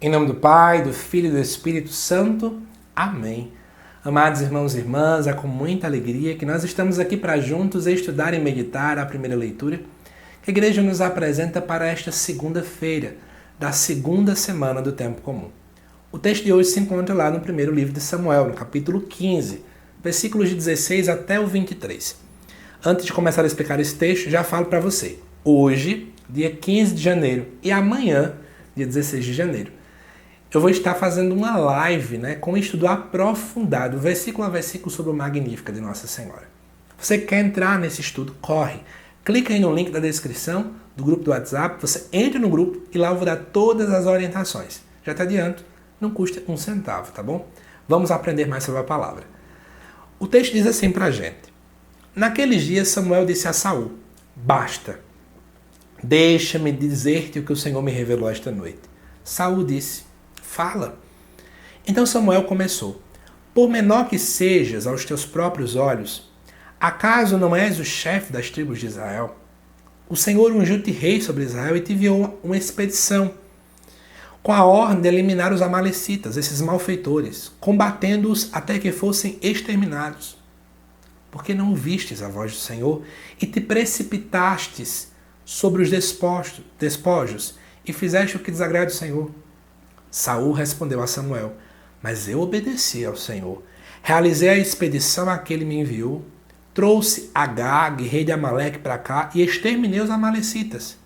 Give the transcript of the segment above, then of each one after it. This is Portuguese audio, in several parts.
Em nome do Pai, do Filho e do Espírito Santo. Amém. Amados irmãos e irmãs, é com muita alegria que nós estamos aqui para juntos estudar e meditar a primeira leitura que a Igreja nos apresenta para esta segunda-feira, da segunda semana do Tempo Comum. O texto de hoje se encontra lá no primeiro livro de Samuel, no capítulo 15, versículos de 16 até o 23. Antes de começar a explicar esse texto, já falo para você. Hoje, dia 15 de janeiro, e amanhã, dia 16 de janeiro, eu vou estar fazendo uma live, com um estudo aprofundado, versículo a versículo, sobre o Magnífica de Nossa Senhora. Você quer entrar nesse estudo? Corre! Clica aí no link da descrição do grupo do WhatsApp, você entra no grupo e lá eu vou dar todas as orientações. Já te adianto, não custa um centavo, tá bom? Vamos aprender mais sobre a palavra. O texto diz assim pra gente. Naqueles dias Samuel disse a Saul: basta, deixa-me dizer-te o que o Senhor me revelou esta noite. Saul disse: fala. Então Samuel começou: por menor que sejas aos teus próprios olhos, acaso não és o chefe das tribos de Israel? O Senhor ungiu-te rei sobre Israel e te enviou uma expedição com a ordem de eliminar os amalecitas, esses malfeitores, combatendo-os até que fossem exterminados. Porque não ouvistes a voz do Senhor e te precipitastes sobre os despojos e fizeste o que desagrada o Senhor? Saul respondeu a Samuel: mas eu obedeci ao Senhor. Realizei a expedição a que ele me enviou, trouxe Agag, rei de Amaleque, para cá e exterminei os amalecitas.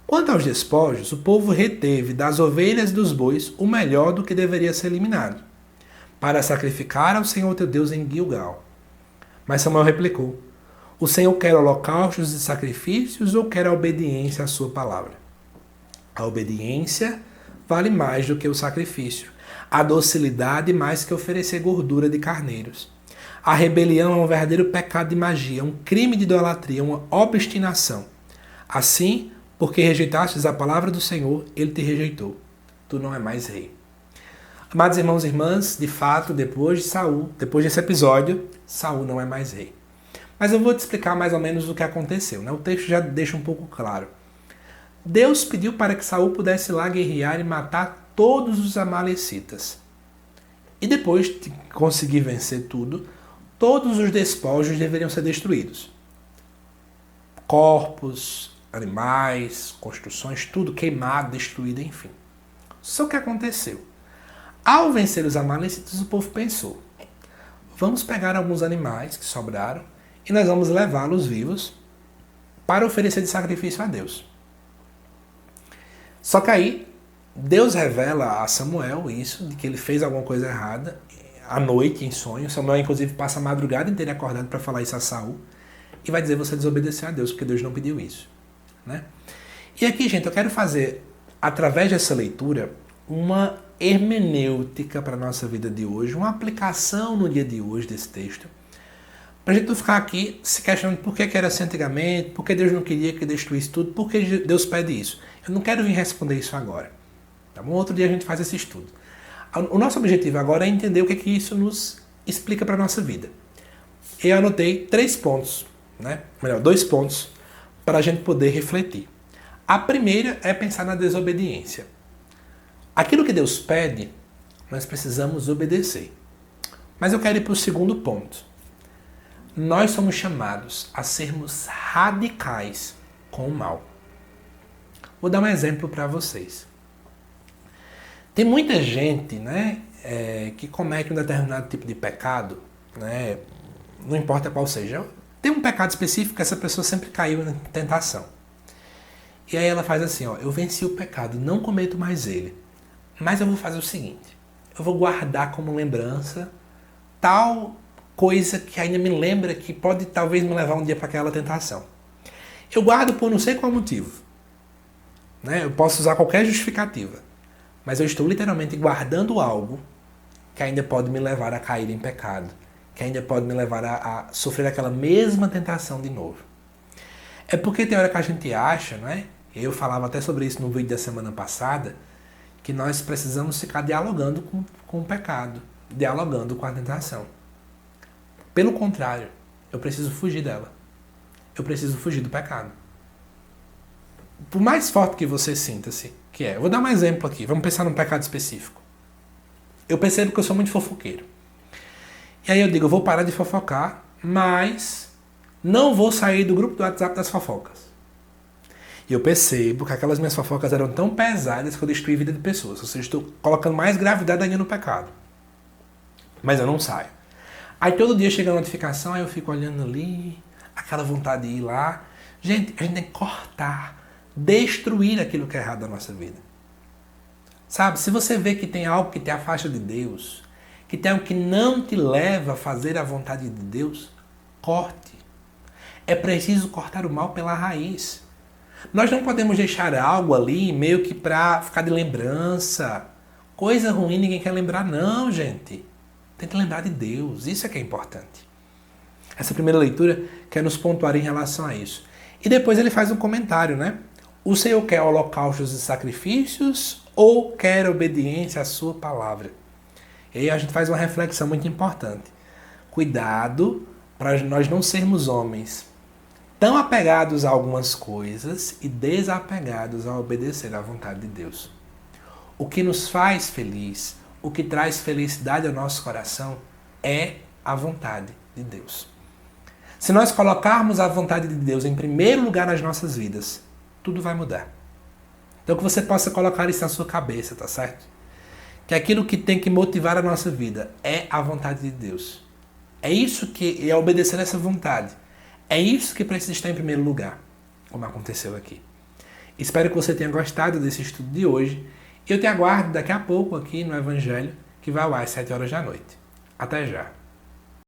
Quanto aos despojos, o povo reteve das ovelhas e dos bois o melhor do que deveria ser eliminado, para sacrificar ao Senhor teu Deus em Gilgal. Mas Samuel replicou: o Senhor quer holocaustos e sacrifícios ou quer a obediência à sua palavra? A obediência vale mais do que o sacrifício, a docilidade mais que oferecer gordura de carneiros. A rebelião é um verdadeiro pecado de magia, um crime de idolatria, uma obstinação. Assim, porque rejeitastes a palavra do Senhor, ele te rejeitou. Tu não é mais rei. Amados irmãos e irmãs, de fato, depois desse episódio, Saul não é mais rei. Mas eu vou te explicar mais ou menos o que aconteceu. O texto já deixa um pouco claro. Deus pediu para que Saul pudesse ir lá guerrear e matar todos os amalecitas. E depois de conseguir vencer tudo, todos os despojos deveriam ser destruídos. Corpos, animais, construções, tudo queimado, destruído, enfim. Só que aconteceu. Ao vencer os amalecitas, o povo pensou: vamos pegar alguns animais que sobraram e nós vamos levá-los vivos para oferecer de sacrifício a Deus. Só que aí Deus revela a Samuel isso, de que ele fez alguma coisa errada, à noite, em sonho. Samuel, inclusive, passa a madrugada inteira acordado para falar isso a Saul. E vai dizer: você desobedeceu a Deus, porque Deus não pediu isso. E aqui, gente, eu quero fazer, através dessa leitura, uma hermenêutica para a nossa vida de hoje, uma aplicação no dia de hoje desse texto, para a gente não ficar aqui se questionando por que era assim antigamente, por que Deus não queria que destruísse tudo, por que Deus pede isso. Eu não quero vir responder isso agora. Tá bom? Outro dia a gente faz esse estudo. O nosso objetivo agora é entender o que isso nos explica para a nossa vida. Eu anotei 3 pontos, melhor, 2 pontos, para a gente poder refletir. A primeira é pensar na desobediência. Aquilo que Deus pede, nós precisamos obedecer. Mas eu quero ir para o segundo ponto. Nós somos chamados a sermos radicais com o mal. Vou dar um exemplo para vocês. Tem muita gente, que comete um determinado tipo de pecado, não importa qual seja. Tem um pecado específico que essa pessoa sempre caiu na tentação. E aí ela faz assim: eu venci o pecado, não cometo mais ele. Mas eu vou fazer o seguinte: eu vou guardar como lembrança tal coisa que ainda me lembra que pode talvez me levar um dia para aquela tentação. Eu guardo por não sei qual motivo. Eu posso usar qualquer justificativa. Mas eu estou literalmente guardando algo que ainda pode me levar a cair em pecado. Que ainda pode me levar a sofrer aquela mesma tentação de novo. É porque tem hora que a gente acha, eu falava até sobre isso no vídeo da semana passada, que nós precisamos ficar dialogando com o pecado, dialogando com a tentação. Pelo contrário, eu preciso fugir dela. Eu preciso fugir do pecado. por mais forte que você sinta-se, que é, eu vou dar um exemplo aqui, vamos pensar num pecado específico. Eu percebo que eu sou muito fofoqueiro. E aí eu digo, eu vou parar de fofocar, mas não vou sair do grupo do WhatsApp das fofocas. E eu percebo que aquelas minhas fofocas eram tão pesadas que eu destruí a vida de pessoas. Ou seja, estou colocando mais gravidade ainda no pecado. Mas eu não saio. Aí todo dia chega a notificação, aí eu fico olhando ali, aquela vontade de ir lá. Gente, a gente tem que cortar, destruir aquilo que é errado da nossa vida. Sabe, se você vê que tem algo que te afasta de Deus, que tem algo que não te leva a fazer a vontade de Deus, corte. É preciso cortar o mal pela raiz. Nós não podemos deixar algo ali meio que para ficar de lembrança. Coisa ruim ninguém quer lembrar, não, gente. Tem que lembrar de Deus, isso é que é importante. Essa primeira leitura quer nos pontuar em relação a isso. E depois ele faz um comentário, né? O Senhor quer holocaustos e sacrifícios ou quer obediência à sua palavra? E aí a gente faz uma reflexão muito importante. Cuidado para nós não sermos homens tão apegados a algumas coisas e desapegados a obedecer à vontade de Deus. O que nos faz feliz, o que traz felicidade ao nosso coração é a vontade de Deus. Se nós colocarmos a vontade de Deus em primeiro lugar nas nossas vidas, tudo vai mudar. Então que você possa colocar isso na sua cabeça, tá certo? Que aquilo que tem que motivar a nossa vida é a vontade de Deus. É isso que é obedecer essa vontade. É isso que precisa estar em primeiro lugar, como aconteceu aqui. Espero que você tenha gostado desse estudo de hoje. Eu te aguardo daqui a pouco aqui no Evangelho, que vai ao ar às 7 horas da noite. Até já!